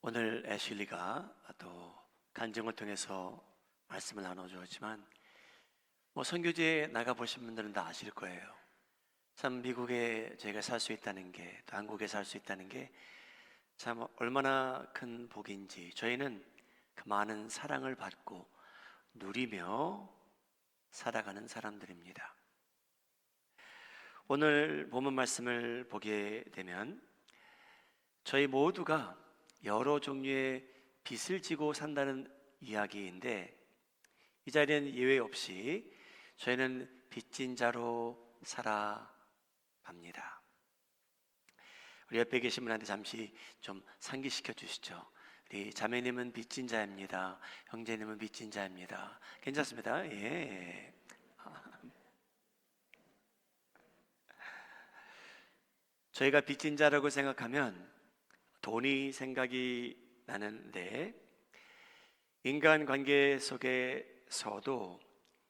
오늘 애슐리가 또 간증을 통해서 말씀을 나눠주었지만 선교지에 나가보신 분들은 다 아실 거예요. 참 미국에 저희가 살 수 있다는 게, 또 한국에 살 수 있다는 게 참 얼마나 큰 복인지 저희는 그 많은 사랑을 받고 누리며 살아가는 사람들입니다. 오늘 본문 말씀을 보게 되면 저희 모두가 여러 종류의 빚을 지고 산다는 이야기인데, 이 자리는 예외 없이 저희는 빚진 자로 살아갑니다. 우리 옆에 계신 분한테 잠시 좀 상기시켜 주시죠. 우리 자매님은 빚진 자입니다. 형제님은 빚진 자입니다. 괜찮습니다. 예. 저희가 빚진 자라고 생각하면 돈이 생각이 나는데, 인간관계 속에서도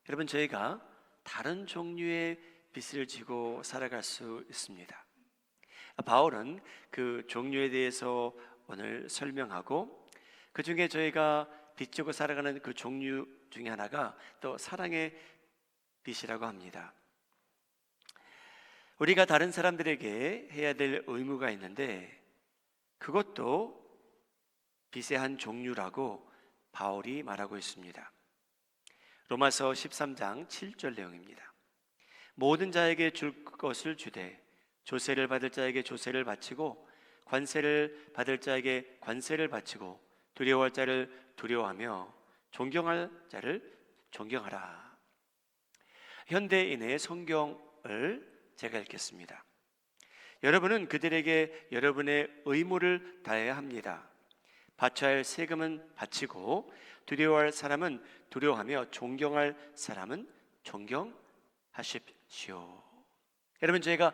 여러분 저희가 다른 종류의 빚을 지고 살아갈 수 있습니다. 바울은 그 종류에 대해서 오늘 설명하고, 그 중에 저희가 빚지고 살아가는 그 종류 중에 하나가 또 사랑의 빚이라고 합니다. 우리가 다른 사람들에게 해야 될 의무가 있는데, 그것도 빚의 한 종류라고 바울이 말하고 있습니다. 로마서 13장 7절 내용입니다. 모든 자에게 줄 것을 주되 조세를 받을 자에게 조세를 바치고 관세를 받을 자에게 관세를 바치고 두려워할 자를 두려워하며 존경할 자를 존경하라. 현대인의 성경을 제가 읽겠습니다. 여러분은 그들에게 여러분의 의무를 다해야 합니다. 바쳐야 할 세금은 바치고 두려워할 사람은 두려워하며 존경할 사람은 존경하십시오. 여러분, 저희가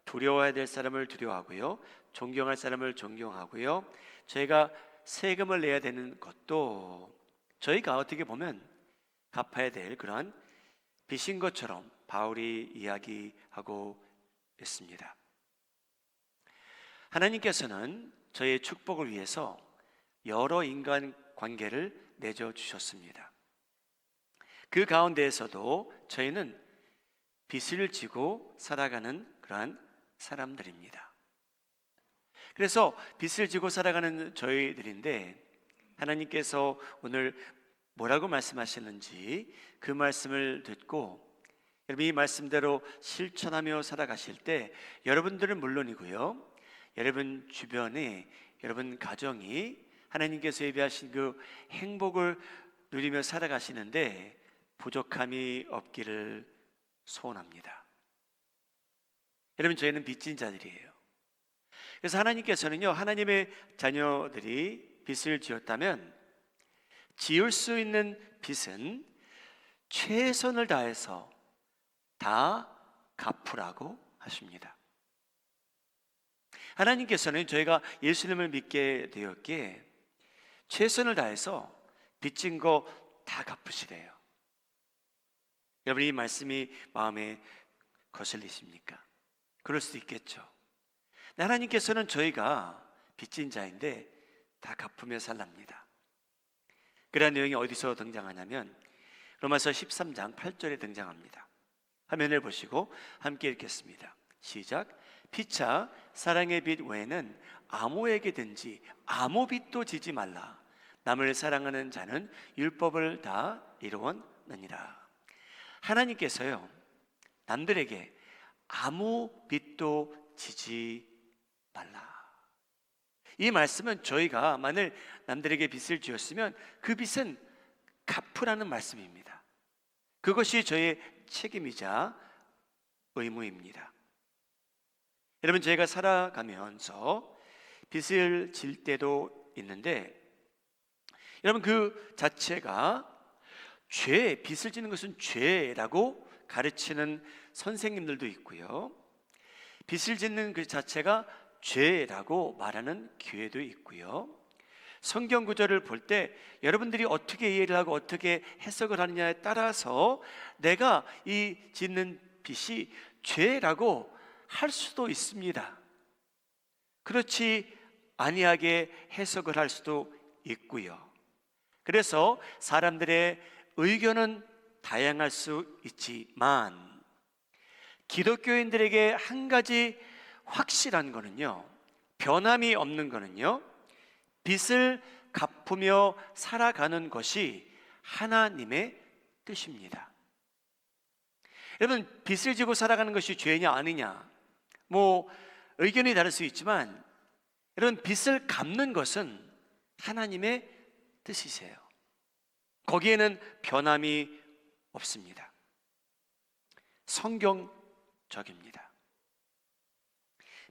두려워해야 될 사람을 두려워하고요, 존경할 사람을 존경하고요, 저희가 세금을 내야 되는 것도 저희가 어떻게 보면 갚아야 될 그러한 빚인 것처럼 바울이 이야기하고 있습니다. 하나님께서는 저희의 축복을 위해서 여러 인간 관계를 내줘 주셨습니다. 그 가운데에서도 저희는 빚을 지고 살아가는 그러한 사람들입니다. 그래서 빚을 지고 살아가는 저희들인데, 하나님께서 오늘 뭐라고 말씀하시는지 그 말씀을 듣고 여러분 이 말씀대로 실천하며 살아가실 때 여러분들은 물론이고요, 여러분 주변에 여러분 가정이 하나님께서 예비하신 그 행복을 누리며 살아가시는데 부족함이 없기를 소원합니다. 여러분, 저희는 빚진 자들이에요. 그래서 하나님께서는요, 하나님의 자녀들이 빚을 지었다면 지을 수 있는 빚은 최선을 다해서 다 갚으라고 하십니다. 하나님께서는 저희가 예수님을 믿게 되었기에 최선을 다해서 빚진 거 다 갚으시래요. 여러분, 이 말씀이 마음에 거슬리십니까? 그럴 수도 있겠죠. 하나님께서는 저희가 빚진 자인데 다 갚으며 살랍니다. 그런 내용이 어디서 등장하냐면 로마서 13장 8절에 등장합니다. 화면을 보시고 함께 읽겠습니다. 시작. 피차 사랑의 빚 외에는 아무에게든지 아무 빚도 지지 말라. 남을 사랑하는 자는 율법을 다 이루었느니라. 하나님께서요, 남들에게 아무 빚도 지지 말라. 이 말씀은 저희가 만일 남들에게 빚을 지었으면 그 빚은 갚으라는 말씀입니다. 그것이 저의 책임이자 의무입니다. 여러분, 저희가 살아가면서 빚을 질 때도 있는데, 여러분 그 자체가 죄, 빚을 지는 것은 죄라고 가르치는 선생님들도 있고요, 빚을 짓는 그 자체가 죄라고 말하는 교회도 있고요, 성경 구절을 볼 때 여러분들이 어떻게 이해를 하고 어떻게 해석을 하느냐에 따라서 내가 이 짓는 빚이 죄라고 할 수도 있습니다. 그렇지 안이하게 해석을 할 수도 있고요. 그래서 사람들의 의견은 다양할 수 있지만 기독교인들에게 한 가지 확실한 거는요, 변함이 없는 거는요, 빚을 갚으며 살아가는 것이 하나님의 뜻입니다. 여러분, 빚을 지고 살아가는 것이 죄냐 아니냐 의견이 다를 수 있지만 여러분, 빚을 갚는 것은 하나님의 뜻이세요. 거기에는 변함이 없습니다. 성경적입니다.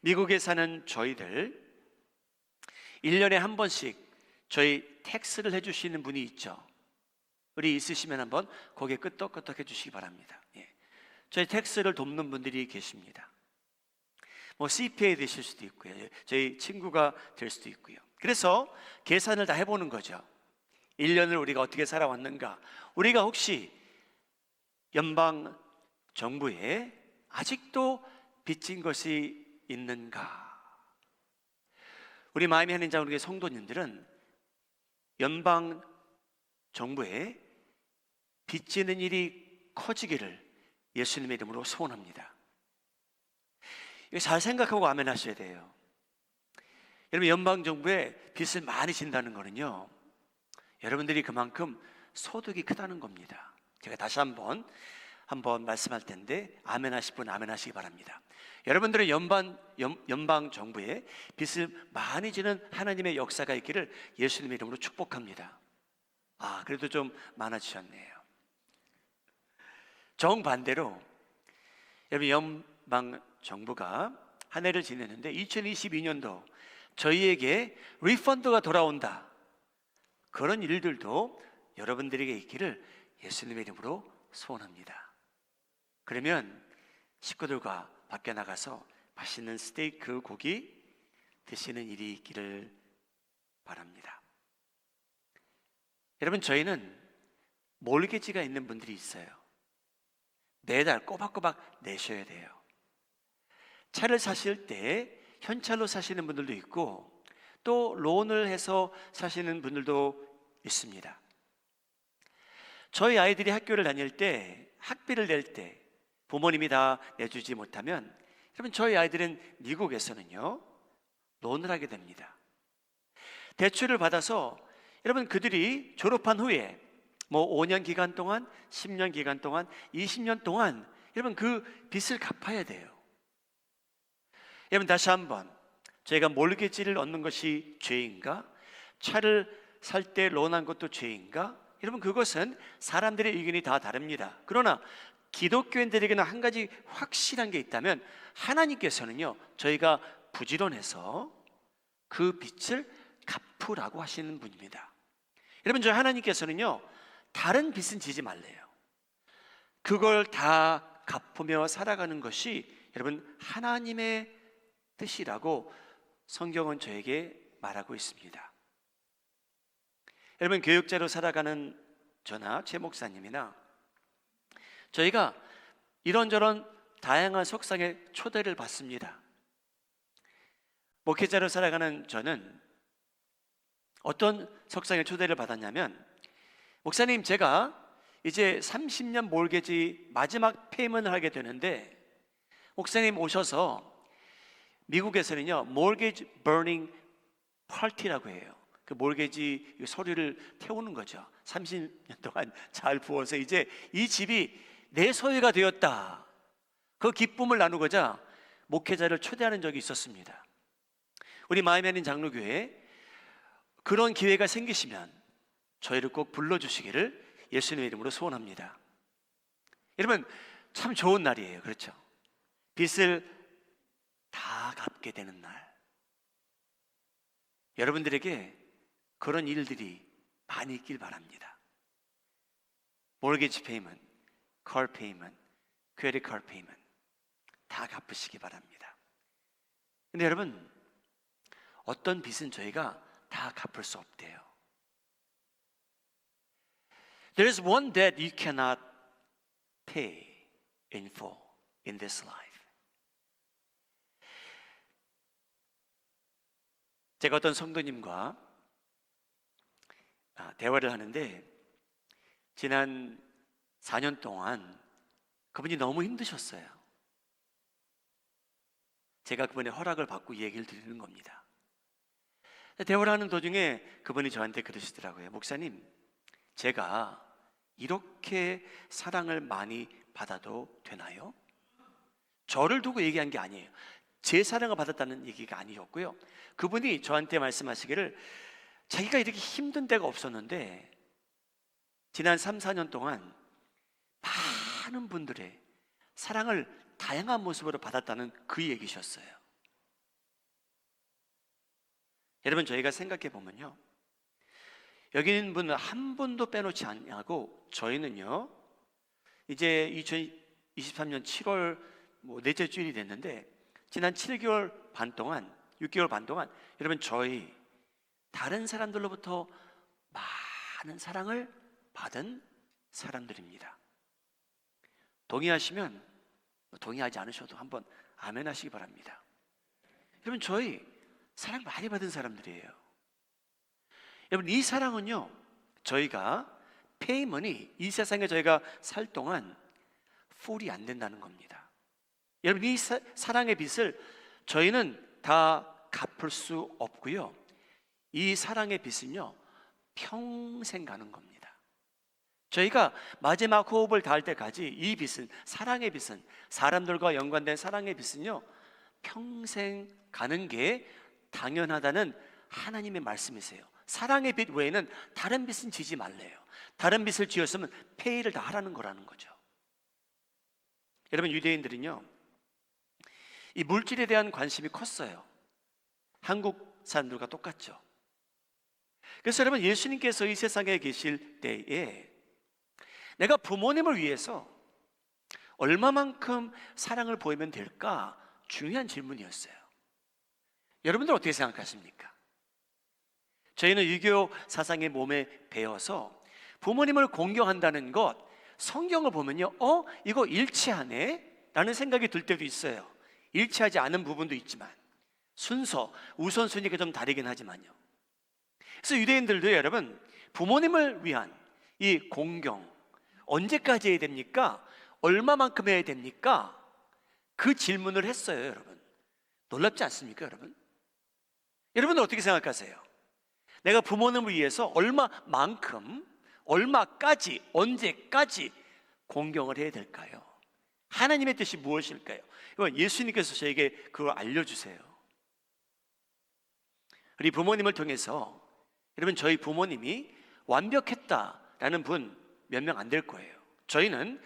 미국에 사는 저희들 1년에 한 번씩 저희 텍스를 해주시는 분이 있죠. 우리 있으시면 한번 고개 끄덕끄덕 해주시기 바랍니다. 저희 텍스를 돕는 분들이 계십니다. CPA 되실 수도 있고요, 저희 친구가 될 수도 있고요. 그래서 계산을 다 해보는 거죠. 1년을 우리가 어떻게 살아왔는가, 우리가 혹시 연방 정부에 아직도 빚진 것이 있는가. 우리 마음이 하는 자우리 성도님들은 연방 정부에 빚지는 일이 커지기를 예수님의 이름으로 소원합니다. 이거 잘 생각하고 아멘 하셔야 돼요. 여러분, 연방 정부에 빚을 많이 진다는 거는요, 여러분들이 그만큼 소득이 크다는 겁니다. 제가 다시 한번 말씀할 텐데 아멘 하실 분 아멘 하시기 바랍니다. 여러분들은 연방 정부에 빚을 많이 지는 하나님의 역사가 있기를 예수님의 이름으로 축복합니다. 그래도 좀 많아지셨네요. 정반대로 여러분, 연방 정부가 한 해를 지냈는데 2022년도 저희에게 리펀드가 돌아온다, 그런 일들도 여러분들에게 있기를 예수님의 이름으로 소원합니다. 그러면 식구들과 밖에 나가서 맛있는 스테이크, 고기 드시는 일이 있기를 바랍니다. 여러분, 저희는 몰개지가 있는 분들이 있어요. 매달 꼬박꼬박 내셔야 돼요. 차를 사실 때 현찰로 사시는 분들도 있고 또 론을 해서 사시는 분들도 있습니다. 저희 아이들이 학교를 다닐 때 학비를 낼 때 부모님이 다 내주지 못하면 여러분, 저희 아이들은 미국에서는요 론을 하게 됩니다. 대출을 받아서 여러분, 그들이 졸업한 후에 5년 기간 동안, 10년 기간 동안, 20년 동안 여러분 그 빚을 갚아야 돼요. 여러분, 다시 한번, 저희가 몰개지를 얻는 것이 죄인가? 차를 살 때 론한 것도 죄인가? 여러분, 그것은 사람들의 의견이 다 다릅니다. 그러나 기독교인들에게는 한 가지 확실한 게 있다면 하나님께서는요, 저희가 부지런해서 그 빚을 갚으라고 하시는 분입니다. 여러분, 저희 하나님께서는요 다른 빚은 지지 말래요. 그걸 다 갚으며 살아가는 것이 여러분 하나님의 뜻이라고 성경은 저에게 말하고 있습니다. 여러분, 교육자로 살아가는 저나 최 목사님이나 저희가 이런저런 다양한 속상의 초대를 받습니다. 목회자로 살아가는 저는 어떤 석상의 초대를 받았냐면, 목사님, 제가 이제 30년 몰개지 마지막 페이먼을 하게 되는데 목사님 오셔서, 미국에서는요 몰개지 버닝 파티라고 해요. 그 몰개지 서류를 태우는 거죠. 30년 동안 잘 부어서 이제 이 집이 내 소유가 되었다, 그 기쁨을 나누고자 목회자를 초대하는 적이 있었습니다. 우리 마음에 있는 장로교회에 그런 기회가 생기시면 저희를 꼭 불러주시기를 예수님의 이름으로 소원합니다. 여러분, 참 좋은 날이에요. 그렇죠? 빚을 다 갚게 되는 날. 여러분들에게 그런 일들이 많이 있길 바랍니다. 몰게지 페이먼트, 컬 페이먼트, 크레딧 카드 페이먼트 다 갚으시기 바랍니다. 근데 여러분, 어떤 빚은 저희가 다 갚을 수 없대요. There is one debt you cannot pay in full in this life. 제가 어떤 성도님과 대화를 하는데 지난 4년 동안 그분이 너무 힘드셨어요. 제가 그분의 허락을 받고 이 얘기를 드리는 겁니다. 대화를 하는 도중에 그분이 저한테 그러시더라고요. 목사님, 제가 이렇게 사랑을 많이 받아도 되나요? 저를 두고 얘기한 게 아니에요. 제 사랑을 받았다는 얘기가 아니었고요. 그분이 저한테 말씀하시기를 자기가 이렇게 힘든 데가 없었는데 지난 3, 4년 동안 많은 분들의 사랑을 다양한 모습으로 받았다는 그 얘기셨어요. 여러분, 저희가 생각해 보면요, 여기 있는 분은 한 분도 빼놓지 않냐고, 저희는요 이제 2023년 7월 넷째 주일이 됐는데 지난 7개월 반 동안, 6개월 반 동안 여러분, 저희 다른 사람들로부터 많은 사랑을 받은 사람들입니다. 동의하시면, 동의하지 않으셔도 한번 아멘 하시기 바랍니다. 여러분, 저희 사랑 많이 받은 사람들이에요. 여러분, 이 사랑은요, 저희가 페이먼이 이 세상에 저희가 살 동안 풀이 안 된다는 겁니다. 여러분, 이 사랑의 빚을 저희는 다 갚을 수 없고요, 이 사랑의 빚은요 평생 가는 겁니다. 저희가 마지막 호흡을 다할 때까지 이 빚은, 사랑의 빚은, 사람들과 연관된 사랑의 빚은요 평생 가는 게 당연하다는 하나님의 말씀이세요. 사랑의 빚 외에는 다른 빚은 지지 말래요. 다른 빚을 지었으면 페이를 다 하라는 거라는 거죠. 여러분, 유대인들은요 이 물질에 대한 관심이 컸어요. 한국 사람들과 똑같죠. 그래서 여러분, 예수님께서 이 세상에 계실 때에 내가 부모님을 위해서 얼마만큼 사랑을 보이면 될까? 중요한 질문이었어요. 여러분들 어떻게 생각하십니까? 저희는 유교 사상의 몸에 배어서 부모님을 공경한다는 것, 성경을 보면요, 이거 일치하네? 라는 생각이 들 때도 있어요. 일치하지 않은 부분도 있지만, 순서, 우선순위가 좀 다르긴 하지만요. 그래서 유대인들도 여러분, 부모님을 위한 이 공경 언제까지 해야 됩니까? 얼마만큼 해야 됩니까? 그 질문을 했어요. 여러분, 놀랍지 않습니까? 여러분은 어떻게 생각하세요? 내가 부모님을 위해서 얼마만큼, 얼마까지, 언제까지 공경을 해야 될까요? 하나님의 뜻이 무엇일까요? 예수님께서 저에게 그걸 알려주세요. 우리 부모님을 통해서 여러분, 저희 부모님이 완벽했다라는 분 몇 명 안 될 거예요. 저희는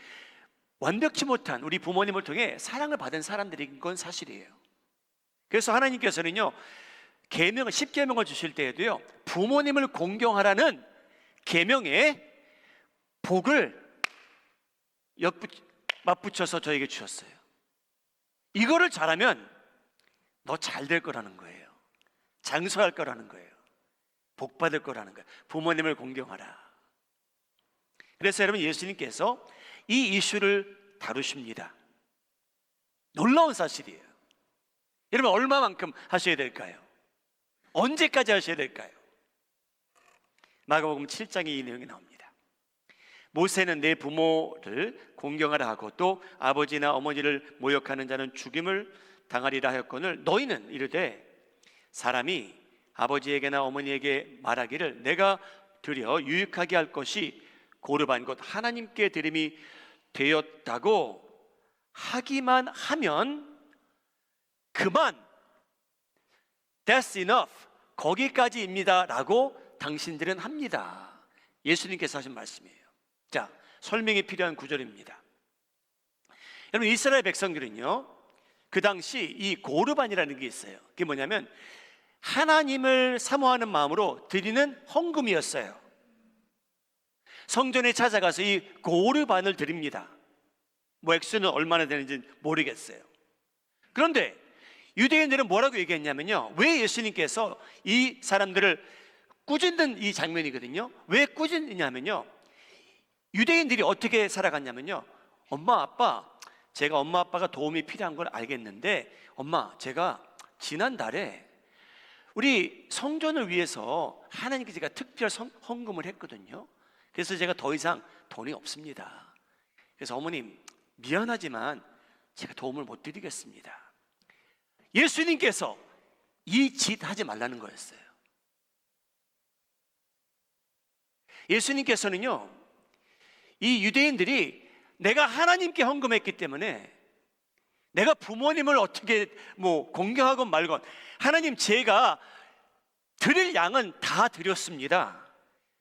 완벽치 못한 우리 부모님을 통해 사랑을 받은 사람들인 건 사실이에요. 그래서 하나님께서는요 계명, 10계명을 주실 때에도요 부모님을 공경하라는 계명에 복을 맞붙여서 저에게 주셨어요. 이거를 잘하면 너 잘 될 거라는 거예요. 장수할 거라는 거예요. 복 받을 거라는 거예요. 부모님을 공경하라. 그래서 여러분, 예수님께서 이 이슈를 다루십니다. 놀라운 사실이에요. 여러분, 얼마만큼 하셔야 될까요? 언제까지 하셔야 될까요? 마가복음 7장에 이 내용이 나옵니다. 모세는 내 부모를 공경하라 하고 또 아버지나 어머니를 모욕하는 자는 죽임을 당하리라 하였거늘 너희는 이르되 사람이 아버지에게나 어머니에게 말하기를 내가 드려 유익하게 할 것이 고르반 곧 하나님께 드림이 되었다고 하기만 하면 그만, That's enough, 거기까지입니다 라고 당신들은 합니다. 예수님께서 하신 말씀이에요. 자, 설명이 필요한 구절입니다. 여러분, 이스라엘 백성들은요 그 당시 이 고르반이라는 게 있어요. 그게 뭐냐면 하나님을 사모하는 마음으로 드리는 헌금이었어요. 성전에 찾아가서 이 고르반을 드립니다. 액수는 얼마나 되는지 모르겠어요. 그런데 유대인들은 뭐라고 얘기했냐면요, 왜 예수님께서 이 사람들을 꾸짖는 이 장면이거든요. 왜 꾸짖느냐면요, 유대인들이 어떻게 살아갔냐면요, 엄마 아빠, 제가 엄마 아빠가 도움이 필요한 걸 알겠는데 엄마, 제가 지난달에 우리 성전을 위해서 하나님께 제가 특별 헌금을 했거든요. 그래서 제가 더 이상 돈이 없습니다. 그래서 어머님 미안하지만 제가 도움을 못 드리겠습니다. 예수님께서 이 짓 하지 말라는 거였어요. 예수님께서는요, 이 유대인들이 내가 하나님께 헌금했기 때문에 내가 부모님을 어떻게 공경하건 말건, 하나님 제가 드릴 양은 다 드렸습니다.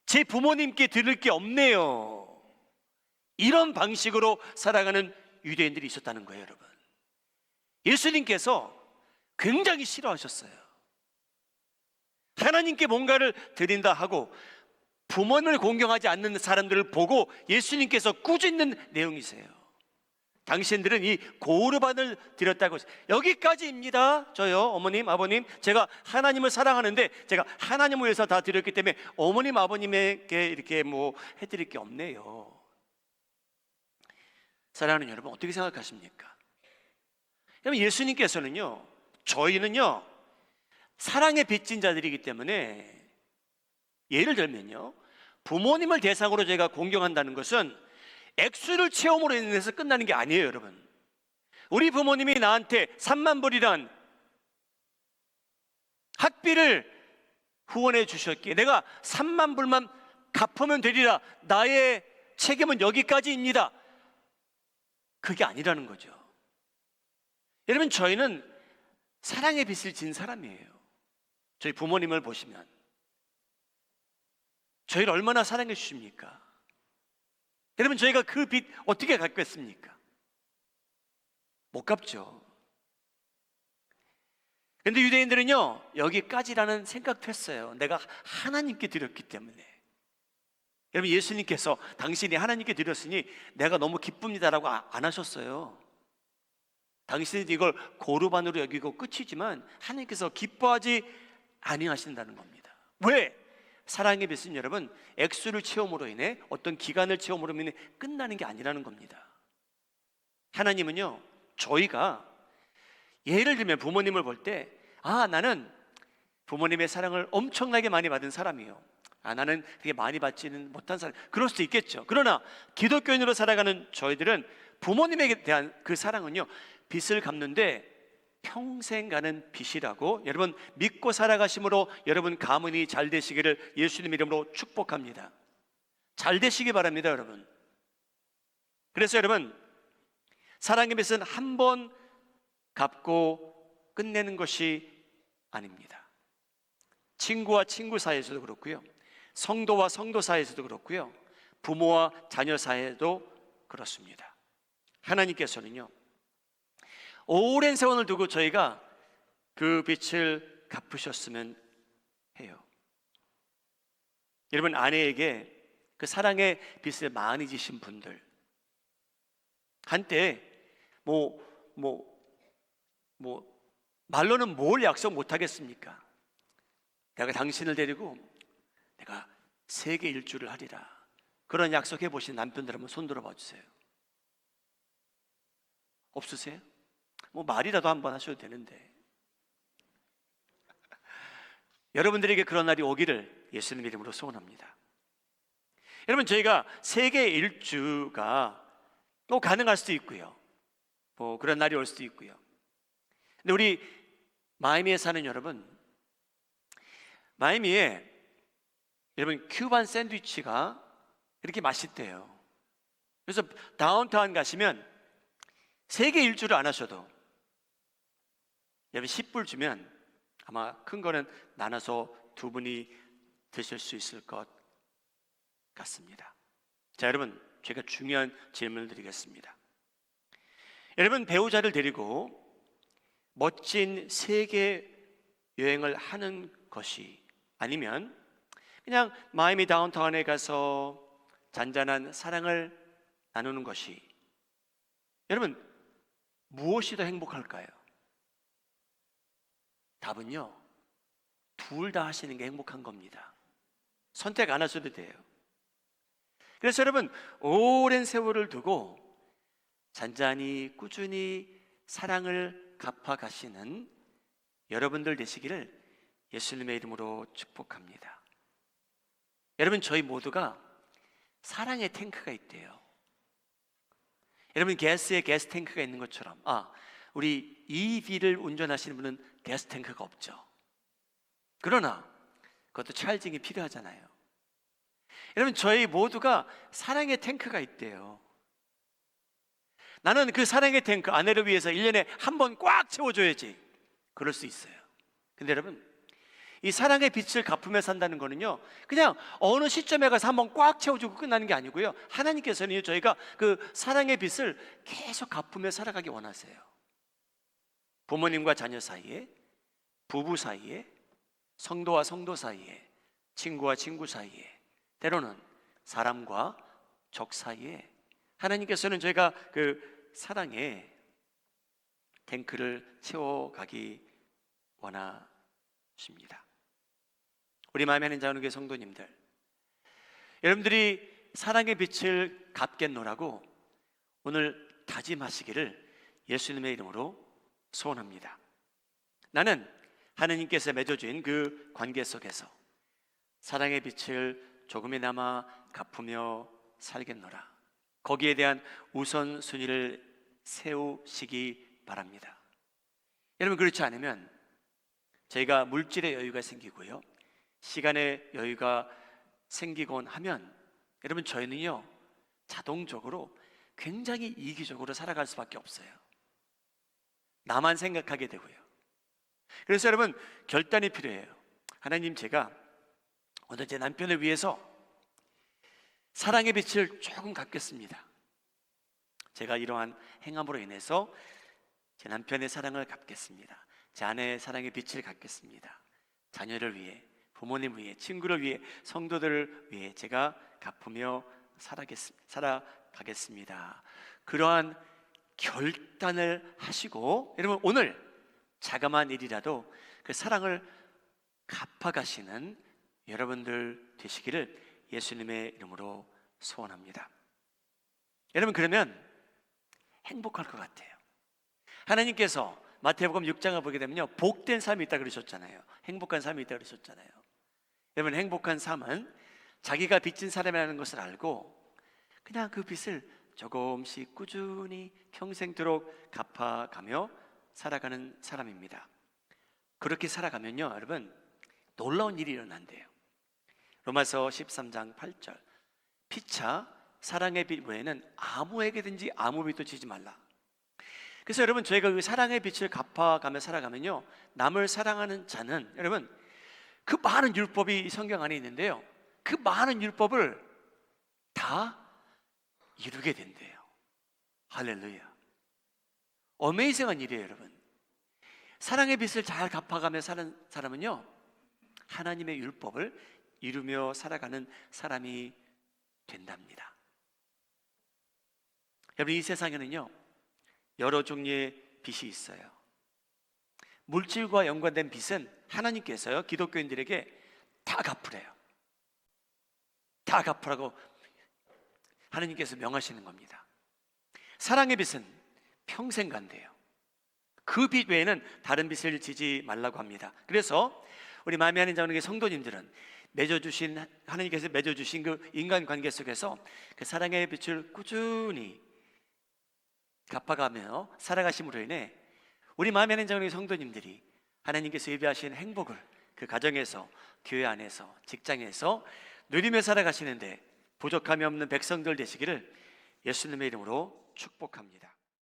제 부모님께 드릴 게 없네요. 이런 방식으로 살아가는 유대인들이 있었다는 거예요, 여러분. 예수님께서 굉장히 싫어하셨어요. 하나님께 뭔가를 드린다 하고 부모님을 공경하지 않는 사람들을 보고 예수님께서 꾸짖는 내용이세요. 당신들은 이 고르반을 드렸다고. 여기까지입니다. 저요, 어머님, 아버님, 제가 하나님을 사랑하는데 제가 하나님을 위해서 다 드렸기 때문에 어머님, 아버님에게 이렇게 해드릴 게 없네요. 사랑하는 여러분, 어떻게 생각하십니까? 여러분, 예수님께서는요, 저희는요 사랑에 빚진 자들이기 때문에, 예를 들면요, 부모님을 대상으로 제가 공경한다는 것은 액수를 체험으로 인해서 끝나는 게 아니에요, 여러분. 우리 부모님이 나한테 3만 불이란 학비를 후원해 주셨기에 내가 3만 불만 갚으면 되리라, 나의 책임은 여기까지입니다, 그게 아니라는 거죠. 여러분, 저희는 사랑의 빚을 진 사람이에요. 저희 부모님을 보시면 저희를 얼마나 사랑해 주십니까? 여러분, 저희가 그 빚 어떻게 갚겠습니까? 못 갚죠. 그런데 유대인들은요, 여기까지라는 생각도 했어요. 내가 하나님께 드렸기 때문에. 여러분, 예수님께서 당신이 하나님께 드렸으니 내가 너무 기쁩니다라고 안 하셨어요. 당신은 이걸 고르반으로 여기고 끝이지만 하나님께서 기뻐하지 아니하신다는 겁니다. 왜? 사랑의 빚은 여러분, 액수를 체험으로 인해, 어떤 기간을 체험으로 인해 끝나는 게 아니라는 겁니다. 하나님은요, 저희가 예를 들면 부모님을 볼 때, 나는 부모님의 사랑을 엄청나게 많이 받은 사람이에요. 나는 되게 많이 받지는 못한 사람, 그럴 수도 있겠죠. 그러나 기독교인으로 살아가는 저희들은 부모님에 대한 그 사랑은요, 빚을 갚는데 평생 가는 빚이라고, 여러분 믿고 살아가심으로 여러분 가문이 잘 되시기를 예수님 이름으로 축복합니다. 잘 되시기 바랍니다, 여러분. 그래서 여러분, 사랑의 빚은 한 번 갚고 끝내는 것이 아닙니다. 친구와 친구 사이에서도 그렇고요, 성도와 성도 사이에서도 그렇고요, 부모와 자녀 사이에도 그렇습니다. 하나님께서는요, 오랜 세월을 두고 저희가 그 빚을 갚으셨으면 해요. 여러분, 아내에게 그 사랑의 빚을 많이 지신 분들, 한때 말로는 뭘 약속 못 하겠습니까? 내가 당신을 데리고 내가 세계 일주를 하리라, 그런 약속해 보신 남편들 한번 손 들어 봐 주세요. 없으세요? 말이라도 한번 하셔도 되는데. 여러분들에게 그런 날이 오기를 예수님 이름으로 소원합니다. 여러분, 저희가 세계 일주가 가능할 수도 있고요, 그런 날이 올 수도 있고요. 근데 우리 마이애미에 사는 여러분, 마이애미에 여러분 큐반 샌드위치가 이렇게 맛있대요. 그래서 다운타운 가시면 세계 일주를 안 하셔도 여러분 10불 주면 아마 큰 거는 나눠서 두 분이 드실 수 있을 것 같습니다. 자, 여러분, 제가 중요한 질문을 드리겠습니다. 여러분, 배우자를 데리고 멋진 세계 여행을 하는 것이, 아니면 그냥 마이애미 다운타운에 가서 잔잔한 사랑을 나누는 것이, 여러분 무엇이 더 행복할까요? 답은요, 둘 다 하시는 게 행복한 겁니다. 선택 안 하셔도 돼요. 그래서 여러분, 오랜 세월을 두고 잔잔히 꾸준히 사랑을 갚아 가시는 여러분들 되시기를 예수님의 이름으로 축복합니다. 여러분, 저희 모두가 사랑의 탱크가 있대요. 여러분, 가스에 가스 탱크가 있는 것처럼 우리 EV를 운전하시는 분은 가스 탱크가 없죠. 그러나 그것도 찰징이 필요하잖아요. 여러분, 저희 모두가 사랑의 탱크가 있대요. 나는 그 사랑의 탱크 아내를 위해서 1년에 한 번 꽉 채워줘야지. 그럴 수 있어요. 근데 여러분, 이 사랑의 빛을 갚으며 산다는 거는요, 그냥 어느 시점에 가서 한번 꽉 채워주고 끝나는 게 아니고요, 하나님께서는 저희가 그 사랑의 빛을 계속 갚으며 살아가기 원하세요. 부모님과 자녀 사이에, 부부 사이에, 성도와 성도 사이에, 친구와 친구 사이에, 때로는 사람과 적 사이에 하나님께서는 저희가 그 사랑의 탱크를 채워가기 원하십니다. 우리 마음에 하는 자원교회 성도님들, 여러분들이 사랑의 빛을 갚겠노라고 오늘 다짐하시기를 예수님의 이름으로 소원합니다. 나는 하나님께서 맺어주신 그 관계 속에서 사랑의 빛을 조금이나마 갚으며 살겠노라. 거기에 대한 우선순위를 세우시기 바랍니다. 여러분, 그렇지 않으면 저희가 물질의 여유가 생기고요, 시간의 여유가 생기곤 하면 여러분, 저희는요 자동적으로 굉장히 이기적으로 살아갈 수밖에 없어요. 나만 생각하게 되고요. 그래서 여러분, 결단이 필요해요. 하나님, 제가 오늘 제 남편을 위해서 사랑의 빛을 조금 갚겠습니다. 제가 이러한 행함으로 인해서 제 남편의 사랑을 갚겠습니다. 제 아내의 사랑의 빛을 갚겠습니다. 자녀를 위해, 부모님을 위해, 친구를 위해, 성도들을 위해 제가 갚으며 살아가겠습니다. 그러한 결단을 하시고 여러분, 오늘 자그마한 일이라도 그 사랑을 갚아가시는 여러분들 되시기를 예수님의 이름으로 소원합니다. 여러분, 그러면 행복할 것 같아요. 하나님께서 마태복음 6장을 보게 되면요, 복된 삶이 있다 그러셨잖아요. 행복한 삶이 있다 그러셨잖아요. 여러분, 행복한 삶은 자기가 빚진 사람이라는 것을 알고 그냥 그 빚을 조금씩 꾸준히 평생도록 갚아가며 살아가는 사람입니다. 그렇게 살아가면요, 여러분, 놀라운 일이 일어난대요. 로마서 13장 8절, 피차 사랑의 빛 외에는 아무에게든지 아무 빛도 지지 말라. 그래서 여러분, 저희가 그 사랑의 빛을 갚아가며 살아가면요, 남을 사랑하는 자는 여러분, 그 많은 율법이 성경 안에 있는데요, 그 많은 율법을 다 이루게 된대요. 할렐루야. 어메이징한 일이에요. 여러분, 사랑의 빛을 잘 갚아가며 사는 사람은요, 하나님의 율법을 이루며 살아가는 사람이 된답니다. 여러분, 이 세상에는요 여러 종류의 빛이 있어요. 물질과 연관된 빛은 하나님께서요 기독교인들에게 다 갚으래요. 다 갚으라고 하나님께서 명하시는 겁니다. 사랑의 빛은 평생 간대요. 그 빛 외에는 다른 빛을 지지 말라고 합니다. 그래서 우리 마음에 하는 자원의 성도님들은 하나님께서 맺어주신 그 인간관계 속에서 그 사랑의 빛을 꾸준히 갚아가며 살아가심으로 인해 우리 마음에 하는 자원의 성도님들이 하나님께서 예비하신 행복을 그 가정에서, 교회 안에서, 직장에서 누리며 살아가시는데 부족함이 없는 백성들 되시기를 예수님의 이름으로 축복합니다.